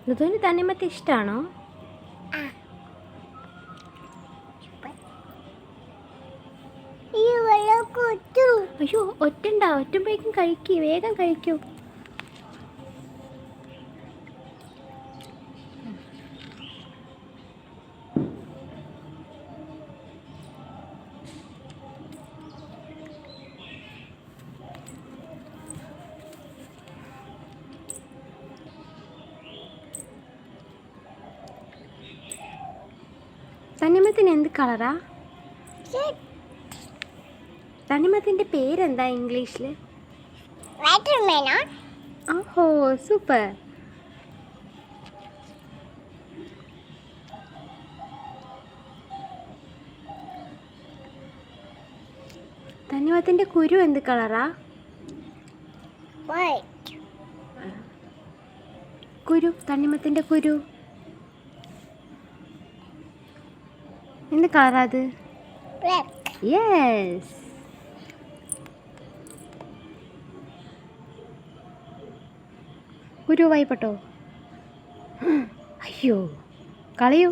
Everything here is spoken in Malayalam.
ഋതുവിന് തണ്ണിമത്തൻ ഇഷ്ടമാണോ? അയ്യോ, ഒറ്റുമ്പോഴേക്കും കഴിക്കൂ, വേഗം കഴിക്കൂ. തണ്ണിമത്തന് എന്ത് കളറാ? തണ്ണിമത്തൻ്റെ പേരെന്താ ഇംഗ്ലീഷിൽ? ഓഹോ, സൂപ്പർ. തണ്ണിമത്തൻ്റെ കുരു എന്ത് കളറാ? കുരു, തണ്ണിമത്തൻ്റെ കുരു എന്ത് കളറാ അത്? യെസ്. കുരു വായിപ്പെട്ടോ? അയ്യോ, കളയൂ.